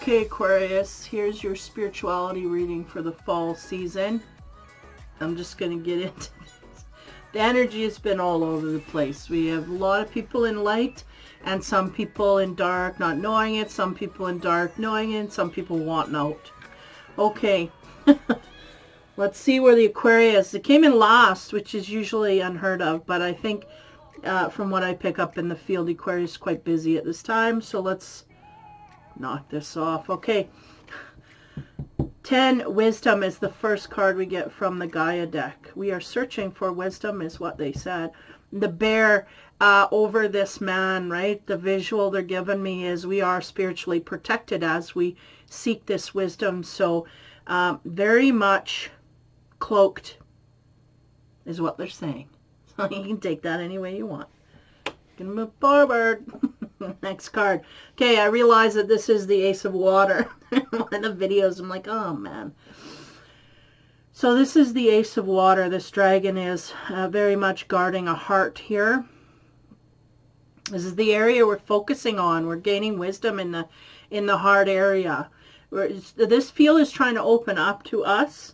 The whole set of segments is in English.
Okay, Aquarius, here's your spirituality reading for the fall season. I'm just going to get into this. The energy has been all over the place. We have a lot of people in light and some people in dark not knowing it, some people in dark knowing it, some people wanting out. Okay, let's see where the Aquarius, it came in last, which is usually unheard of, but I think from what I pick up in the field, Aquarius is quite busy at this time, so let's knock this off. Okay, 10 wisdom is the first card we get from the Gaia deck. We are searching for wisdom is what they said. The bear over this man, right? The visual they're giving me is we are spiritually protected as we seek this wisdom. So very much cloaked is what they're saying. So you can take that any way you want. You can move forward. Next card. Okay, I realize that this is the Ace of Water. One of the videos, I'm like, oh man. So this is the Ace of Water. This dragon is very much guarding a heart here. This is the area we're focusing on. We're gaining wisdom in the heart area. This field is trying to open up to us,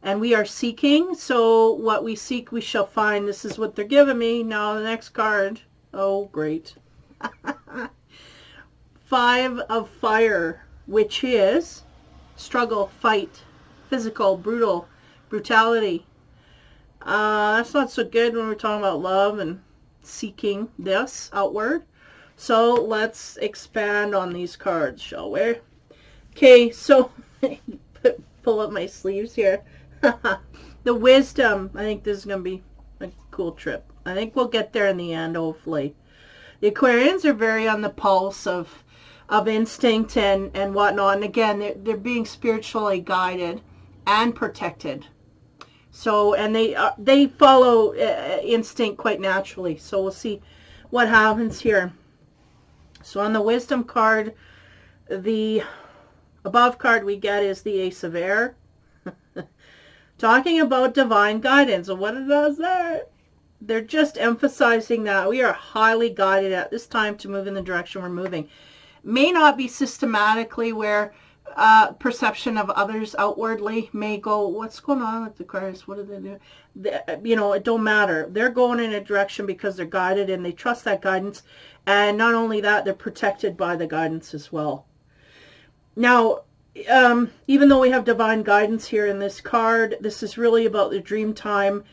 and we are seeking. So what we seek, we shall find. This is what they're giving me. Now the next card. Oh, great. 5 of Fire, which is struggle, fight, physical, brutality. That's not so good when we're talking about love and seeking this outward. So let's expand on these cards, shall we? Okay, so pull up my sleeves here. The wisdom, I think this is going to be a cool trip. I think we'll get there in the end, hopefully. The Aquarians are very on the pulse of instinct and whatnot. And again, they're being spiritually guided and protected. So, and they follow instinct quite naturally. So we'll see what happens here. So on the wisdom card, the above card we get is the Ace of Air. Talking about divine guidance. And what it does there? They're just emphasizing that we are highly guided at this time to move in the direction we're moving. May not be systematically where perception of others outwardly may go, what's going on with the Aquarius? What do they do? You know, it don't matter. They're going in a direction because they're guided and they trust that guidance. And not only that, they're protected by the guidance as well. Now, even though we have divine guidance here in this card, this is really about the dream time,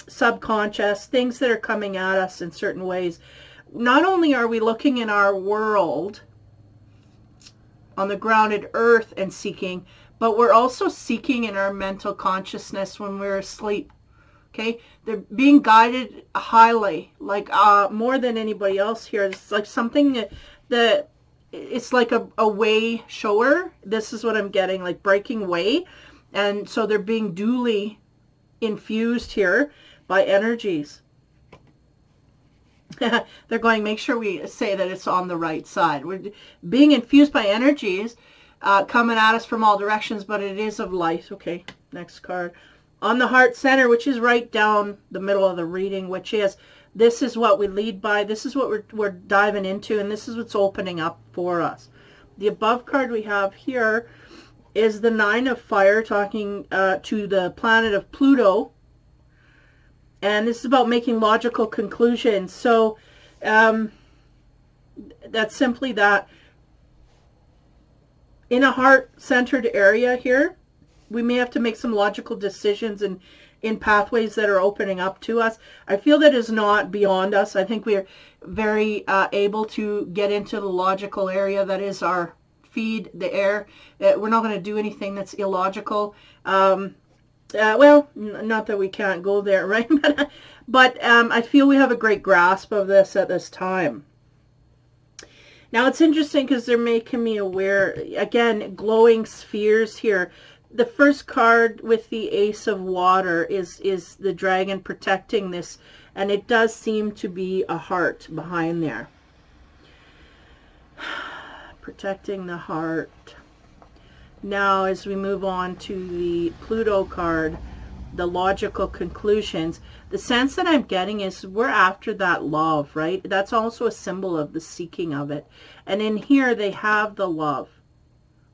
subconscious, things that are coming at us in certain ways. Not only are we looking in our world on the grounded earth and seeking, but we're also seeking in our mental consciousness when we're asleep. Okay, they're being guided highly, like more than anybody else here. It's like something that it's like a way shower. This is what I'm getting, like breaking way. And so they're being duly infused here by energies. They're going, make sure we say that it's on the right side. We're being infused by energies coming at us from all directions, but it is of light. Okay, next card. On the heart center, which is right down the middle of the reading, which is, this is what we lead by. This is what we're diving into, and this is what's opening up for us. The above card we have here is the 9 of Fire, talking to the planet of Pluto. And this is about making logical conclusions. So that's simply that. In a heart-centered area here, we may have to make some logical decisions in pathways that are opening up to us. I feel that is not beyond us. I think we're very able to get into the logical area that is our feed, the air. We're not going to do anything that's illogical. Well, not that we can't go there, right? But I feel we have a great grasp of this at this time. Now, it's interesting because they're making me aware, again, glowing spheres here. The first card with the Ace of Water is the dragon protecting this, and it does seem to be a heart behind there. Protecting the heart. Now, as we move on to the Pluto card, the logical conclusions. The sense that I'm getting is we're after that love, right? That's also a symbol of the seeking of it. And in here, they have the love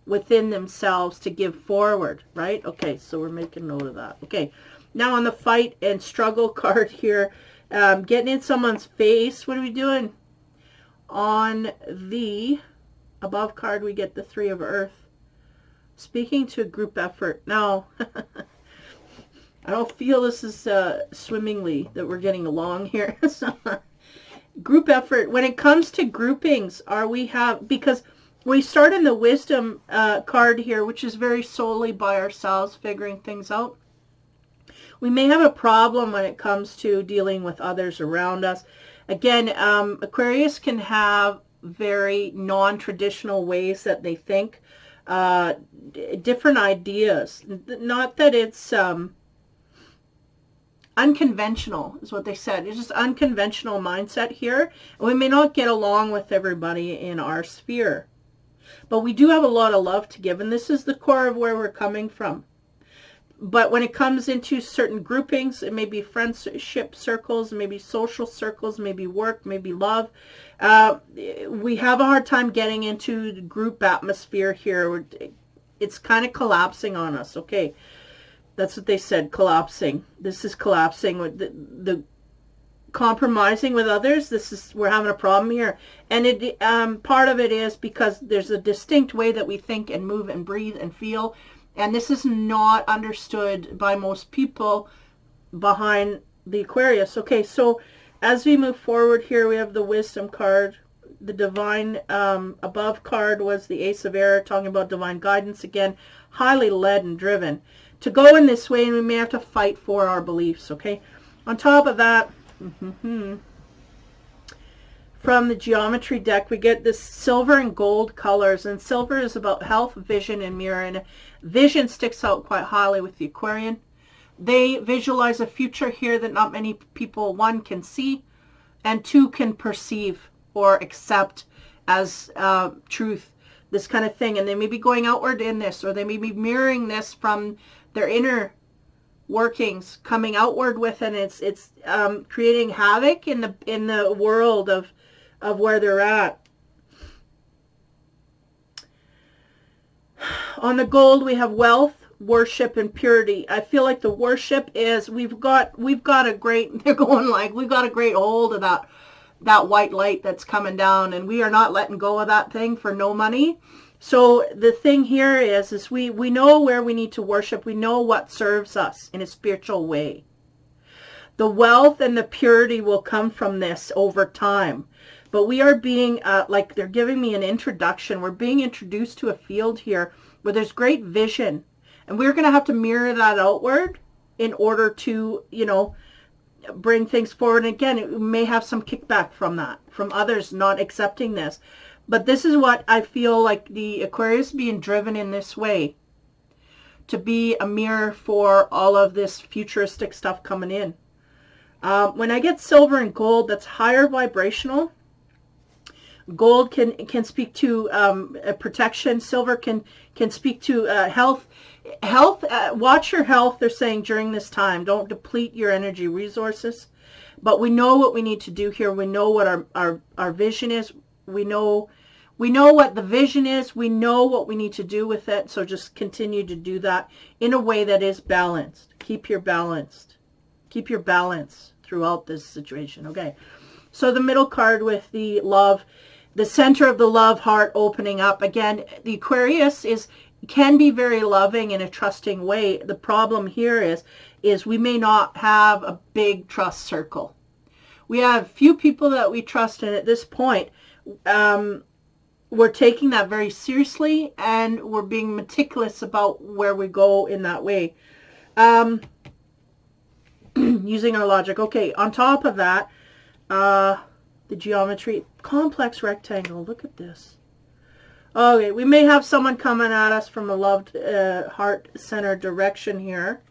within themselves to give forward, right? Okay, so we're making note of that. Okay, now on the fight and struggle card here, getting in someone's face. What are we doing? On the above card, we get the Three of Earth. Speaking to a group effort. Now, I don't feel this is swimmingly that we're getting along here. So, group effort. When it comes to groupings, because we start in the wisdom card here, which is very solely by ourselves figuring things out. We may have a problem when it comes to dealing with others around us. Again, Aquarius can have very non-traditional ways that they think, different ideas. Not that it's unconventional is what they said. It's just unconventional mindset here. And we may not get along with everybody in our sphere. But we do have a lot of love to give, and this is the core of where we're coming from. But when it comes into certain groupings, it may be friendship circles, maybe social circles, maybe work, maybe love. We have a hard time getting into the group atmosphere here. It's kind of collapsing on us. Okay, that's what they said, collapsing. This is collapsing with the compromising with others. We're having a problem here, and part of it is because there's a distinct way that we think and move and breathe and feel, and this is not understood by most people behind the Aquarius. Okay, so as we move forward here, we have the wisdom card. The divine above card was the Ace of Air, talking about divine guidance again, highly led and driven to go in this way, and we may have to fight for our beliefs. Okay, on top of that, from the geometry deck, we get this silver and gold colors, and silver is about health, vision, and mirror, and vision sticks out quite highly with the Aquarian. They visualize a future here that not many people, one, can see, and two, can perceive or accept as truth, this kind of thing. And they may be going outward in this, or they may be mirroring this from their inner workings, coming outward with, and it's creating havoc in the world of where they're at. On the gold, we have wealth, worship, and purity. I feel like the worship is we've got a great, they're going like, we've got a great hold of that white light that's coming down, and we are not letting go of that thing for no money. So the thing here is we know where we need to worship. We know what serves us in a spiritual way. The wealth and the purity will come from this over time. But we are being, like they're giving me an introduction. We're being introduced to a field here where there's great vision. And we're going to have to mirror that outward in order to, bring things forward. And again, it may have some kickback from that, from others not accepting this. But this is what I feel like the Aquarius being driven in this way, to be a mirror for all of this futuristic stuff coming in. When I get silver and gold, that's higher vibrational. Gold can speak to protection. Silver can speak to health. Watch your health, they're saying, during this time. Don't deplete your energy resources. But we know what we need to do here. We know what our vision is. We know what the vision is. We know what we need to do with it. So just continue to do that in a way that is balanced. Keep your balance throughout this situation. Okay. So the middle card with the love, the center of the love heart opening up. Again, the Aquarius can be very loving in a trusting way. The problem here is we may not have a big trust circle. We have few people that we trust, and at this point, we're taking that very seriously, and we're being meticulous about where we go in that way. Using our logic. Okay, on top of that, the geometry, complex rectangle. Look at this. Okay, we may have someone coming at us from a loved heart center direction here.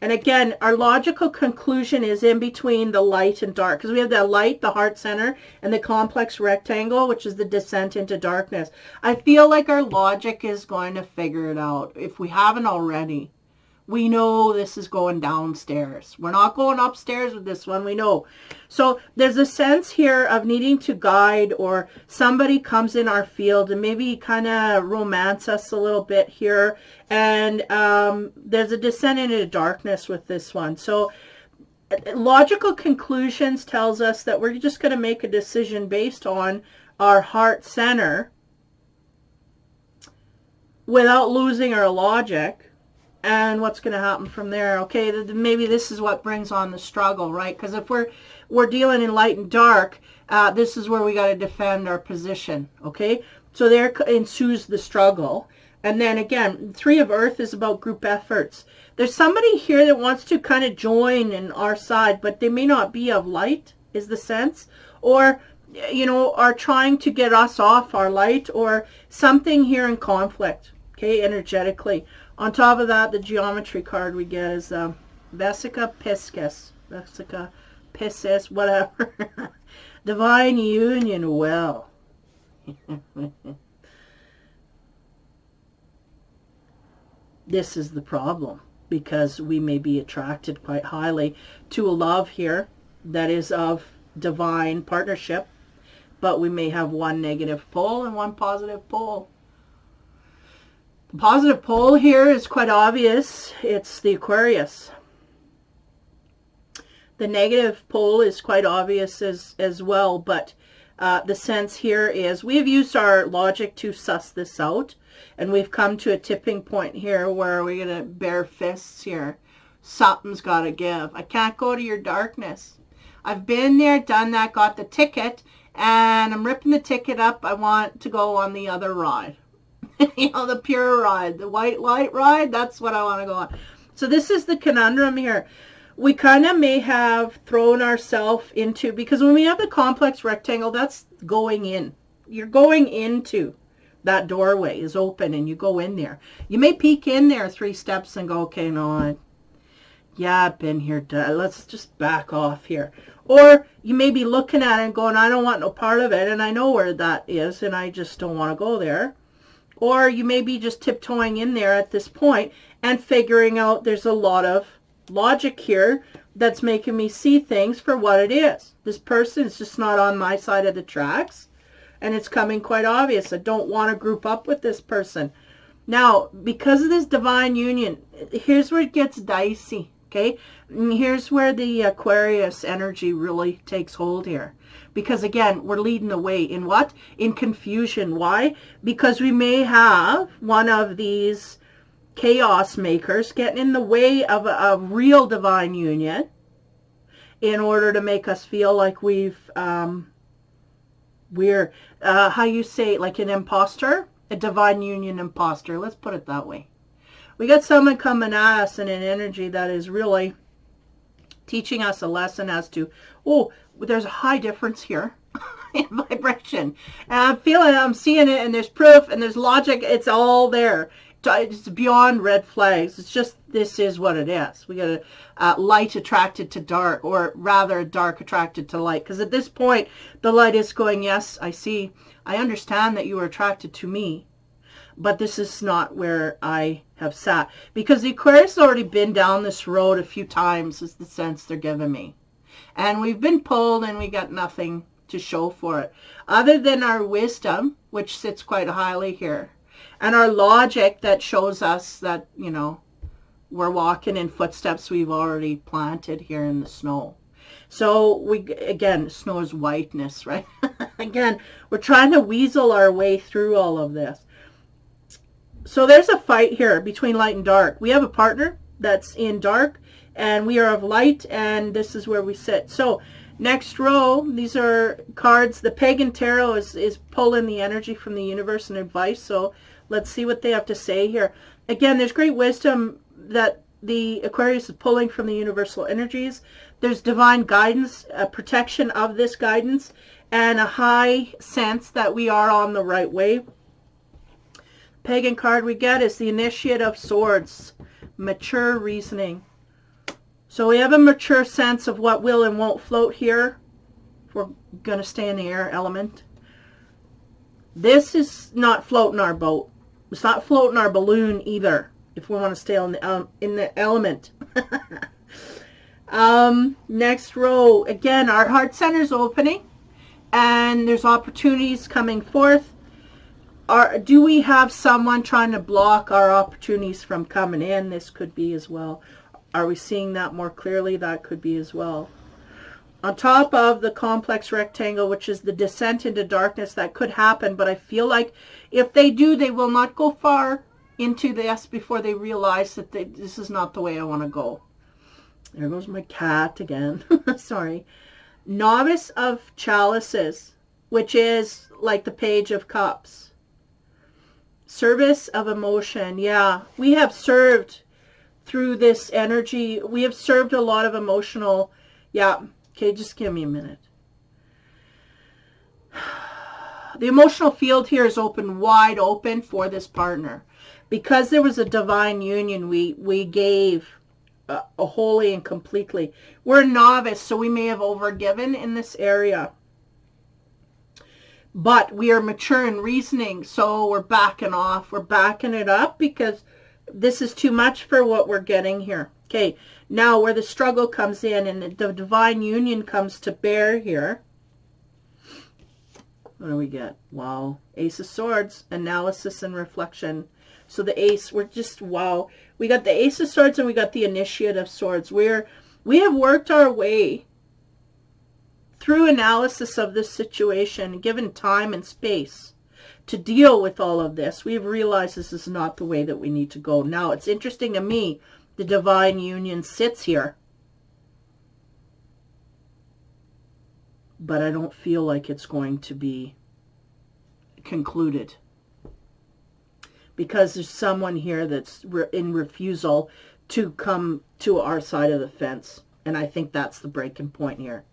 And again, our logical conclusion is in between the light and dark, because we have the light, the heart center, and the complex rectangle, which is the descent into darkness. I feel like our logic is going to figure it out, if we haven't already. We know this is going downstairs. We're not going upstairs with this one. We know. So there's a sense here of needing to guide, or somebody comes in our field and maybe kind of romance us a little bit here. And there's a descent into darkness with this one. So logical conclusions tells us that we're just going to make a decision based on our heart center without losing our logic. And what's going to happen from there? Okay, maybe this is what brings on the struggle, right? Because if we're dealing in light and dark, this is where we got to defend our position, okay? So there ensues the struggle. And then again, 3 of Earth is about group efforts. There's somebody here that wants to kind of join in our side, but they may not be of light, is the sense. Or, you know, are trying to get us off our light, or something here in conflict, okay, energetically. On top of that, the geometry card we get is Vesica Piscis. Vesica Piscis, whatever. Divine union, well. This is the problem, because we may be attracted quite highly to a love here that is of divine partnership, but we may have one negative pole and one positive pole. The positive pole here is quite obvious. It's the Aquarius. The negative pole is quite obvious as well, but the sense here is we have used our logic to suss this out, and we've come to a tipping point here where we're going to bare fists here. Something's got to give. I can't go to your darkness. I've been there, done that, got the ticket, and I'm ripping the ticket up. I want to go on the other ride. You know, the pure ride, the white light ride, that's what I want to go on. So this is the conundrum here. We kind of may have thrown ourselves into, because when we have the complex rectangle, that's going in. You're going into that doorway is open, and you go in there. You may peek in there 3 steps and go, okay, no, I've been here. Let's just back off here. Or you may be looking at it and going, I don't want no part of it, and I know where that is, and I just don't want to go there. Or you may be just tiptoeing in there at this point and figuring out there's a lot of logic here that's making me see things for what it is. This person is just not on my side of the tracks, and it's coming quite obvious. I don't want to group up with this person. Now, because of this divine union, here's where it gets dicey, okay? And here's where the Aquarius energy really takes hold here. Because again, we're leading the way in what? In confusion. Why? Because we may have one of these chaos makers getting in the way of a real divine union in order to make us feel like we're how you say, like an imposter, a divine union imposter. Let's put it that way. We got someone coming at us in an energy that is really teaching us a lesson as to, oh, there's a high difference here in vibration. And I'm feeling it, I'm seeing it, and there's proof, and there's logic. It's all there. It's beyond red flags. It's just, this is what it is. We got a light attracted to dark, or rather dark attracted to light. Because at this point, the light is going, yes, I see. I understand that you were attracted to me, but this is not where I have sat. Because the Aquarius has already been down this road a few times, is the sense they're giving me. And we've been pulled, and we got nothing to show for it. Other than our wisdom, which sits quite highly here. And our logic that shows us that, you know, we're walking in footsteps we've already planted here in the snow. So we, again, snow is whiteness, right? Again, we're trying to weasel our way through all of this. So there's a fight here between light and dark. We have a partner that's in dark, and we are of light, and this is where we sit. So next row, these are cards. The Pagan Tarot is pulling the energy from the universe and advice. So let's see what they have to say here. Again, there's great wisdom that the Aquarius is pulling from the universal energies. There's divine guidance, a protection of this guidance, and a high sense that we are on the right way. Pagan card we get is the Initiate of Swords, mature reasoning. So we have a mature sense of what will and won't float here. We're going to stay in the air element. This is not floating our boat. It's not floating our balloon either. if we want to stay on in the element. Next row, again, our heart center is opening and there's opportunities coming forth. Do we have someone trying to block our opportunities from coming in? This could be as well. Are we seeing that more clearly? That could be as well. On top of the complex rectangle, which is the descent into darkness, that could happen, but I feel like if they do, they will not go far into this before they realize that this is not the way I want to go. There goes my cat again. Sorry. Novice of chalices, which is like the Page of Cups. Service of emotion. Yeah, we have served through this energy. We have served a lot of emotional. Yeah. Okay, just give me a minute. The emotional field here is open, wide open for this partner. Because there was a divine union, we gave wholly and completely. We're a novice, so we may have overgiven in this area. But we are mature in reasoning, so we're backing off. We're backing it up because this is too much for what we're getting here. Okay, now where the struggle comes in and the divine union comes to bear here. What do we get? Wow. Ace of Swords, analysis and reflection. So the ace, we're just, wow. We got the Ace of Swords and we got the Initiate of Swords. We have worked our way through analysis of this situation, given time and space to deal with all of this. We've realized this is not the way that we need to go. Now, it's interesting to me, the divine union sits here, but I don't feel like it's going to be concluded because there's someone here that's in refusal to come to our side of the fence, and I think that's the breaking point here.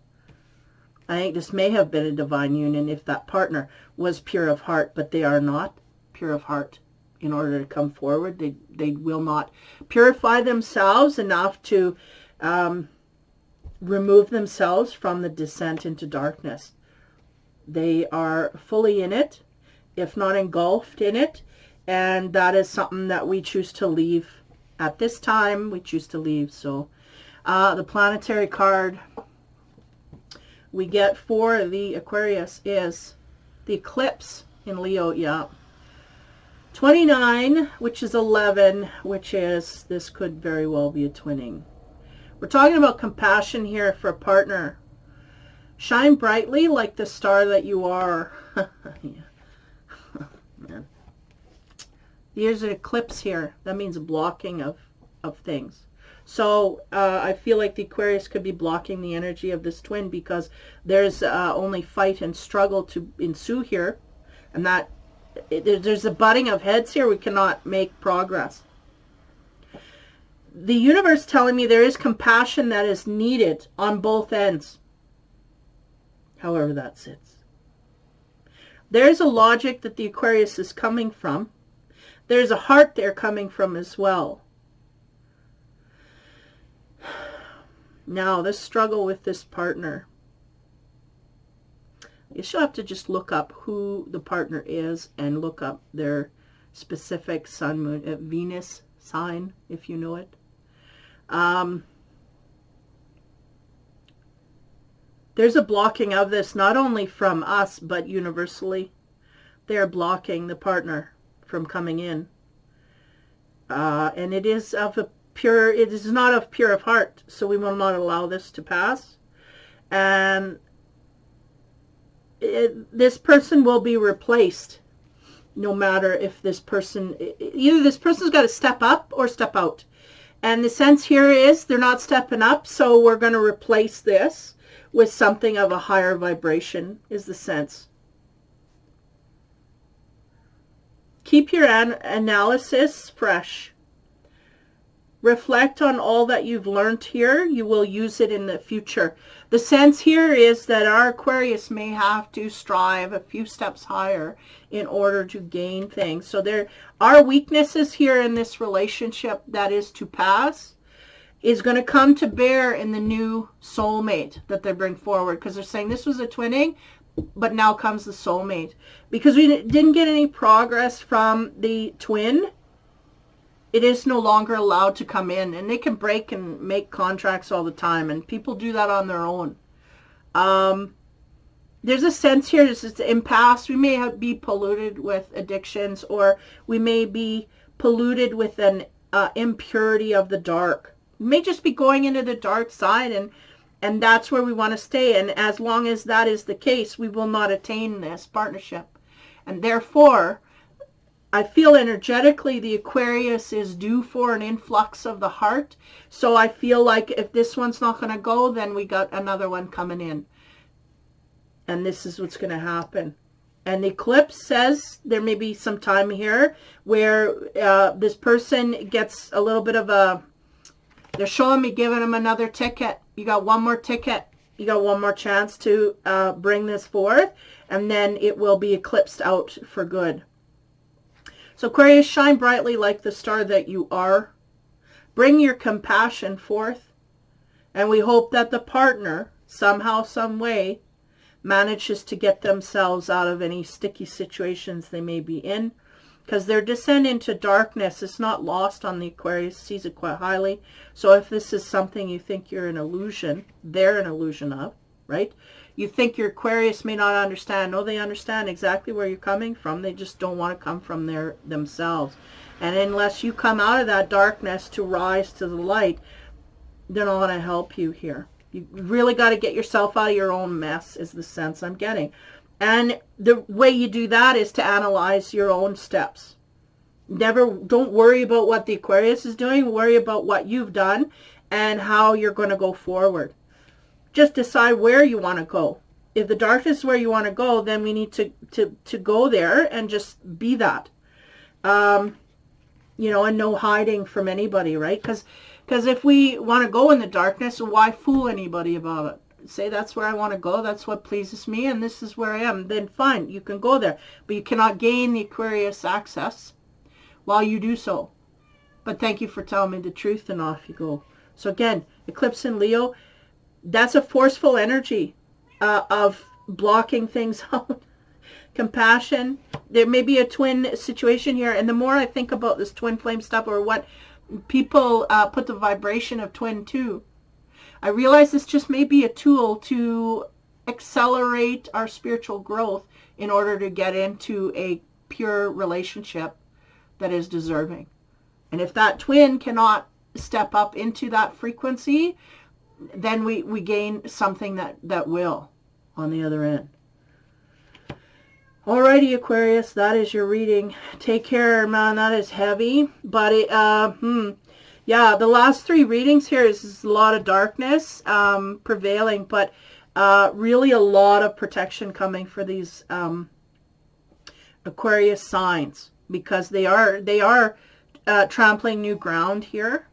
I think this may have been a divine union if that partner was pure of heart, but they are not pure of heart. In order to come forward, they will not purify themselves enough to remove themselves from the descent into darkness. They are fully in it, if not engulfed in it, and that is something that we choose to leave at this time. We choose to leave. So the planetary card we get for the Aquarius is the eclipse in Leo. Yeah. 29, which is 11, which is, this could very well be a twinning. We're talking about compassion here for a partner. Shine brightly like the star that you are. Yeah. Man. There's an eclipse here. That means a blocking of things. So I feel like the Aquarius could be blocking the energy of this twin because there's only fight and struggle to ensue here. And that there's a butting of heads here. We cannot make progress. The universe telling me there is compassion that is needed on both ends. However that sits. There's a logic that the Aquarius is coming from. There's a heart they're coming from as well. Now, this struggle with this partner. You should have to just look up who the partner is and look up their specific sun, moon, Venus sign, if you know it. There's a blocking of this, not only from us, but universally. They're blocking the partner from coming in. And it is of a pure, it is not of pure of heart, so we will not allow this to pass. And this person will be replaced no matter if this person, either this person's got to step up or step out. And the sense here is they're not stepping up, so we're going to replace this with something of a higher vibration, is the sense. Keep your analysis fresh. Reflect on all that you've learned here. You will use it in the future. The sense here is that our Aquarius may have to strive a few steps higher in order to gain things. So there are weaknesses here in this relationship that is to pass, is going to come to bear in the new soulmate that they bring forward. Because they're saying this was a twinning, but now comes the soulmate. Because we didn't get any progress from the twin, it is no longer allowed to come in, and they can break and make contracts all the time, and people do that on their own. There's a sense here, this is in past, we may be polluted with addictions, or we may be polluted with an impurity of the dark. We may just be going into the dark side, and that's where we want to stay. And as long as that is the case, we will not attain this partnership. And therefore, I feel energetically the Aquarius is due for an influx of the heart. So I feel like if this one's not going to go, then we got another one coming in. And this is what's going to happen. And the eclipse says there may be some time here where this person gets a little bit of a, they're showing me giving them another ticket. You got one more ticket. You got one more chance to bring this forth. And then it will be eclipsed out for good. So Aquarius, shine brightly like the star that you are. Bring your compassion forth. And we hope that the partner, somehow, some way, manages to get themselves out of any sticky situations they may be in. Because their descent into darkness is not lost on the Aquarius, sees it quite highly. So if this is something you think you're an illusion, they're an illusion of, right? You think your Aquarius may not understand. No, they understand exactly where you're coming from. They just don't want to come from there themselves. And unless you come out of that darkness to rise to the light, they're not going to help you here. You really got to get yourself out of your own mess, is the sense I'm getting. And the way you do that is to analyze your own steps. Don't worry about what the Aquarius is doing. Worry about what you've done and how you're going to go forward. Just decide where you want to go. If the darkness is where you want to go, then we need to go there and just be that. You know, and no hiding from anybody, right? Because if we want to go in the darkness, why fool anybody about it? Say that's where I want to go, that's what pleases me, and this is where I am. Then fine, you can go there. But you cannot gain the Aquarius access while you do so. But thank you for telling me the truth, and off you go. So again, eclipse in Leo, that's a forceful energy of blocking things out. Compassion. There may be a twin situation here, and the more I think about this twin flame stuff, or what people put the vibration of twin to, I realize this just may be a tool to accelerate our spiritual growth in order to get into a pure relationship that is deserving. And if that twin cannot step up into that frequency, then we gain something that will on the other end. Alrighty, Aquarius, that is your reading. Take care, man. That is heavy. But yeah, the last three readings here is a lot of darkness prevailing, but really a lot of protection coming for these Aquarius signs, because they are trampling new ground here,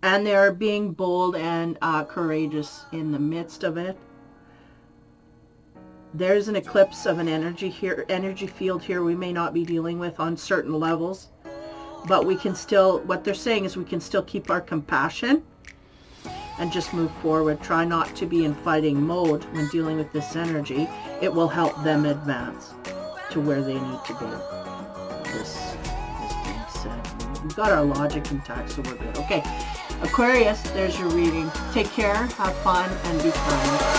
and they're being bold and courageous in the midst of it. There's an eclipse of an energy field here we may not be dealing with on certain levels, but we can still, what they're saying is we can still keep our compassion and just move forward. Try not to be in fighting mode when dealing with this energy. It will help them advance to where they need to go. This is being said. We've got our logic intact, so we're good. Okay, Aquarius, there's your reading. Take care, have fun, and be kind.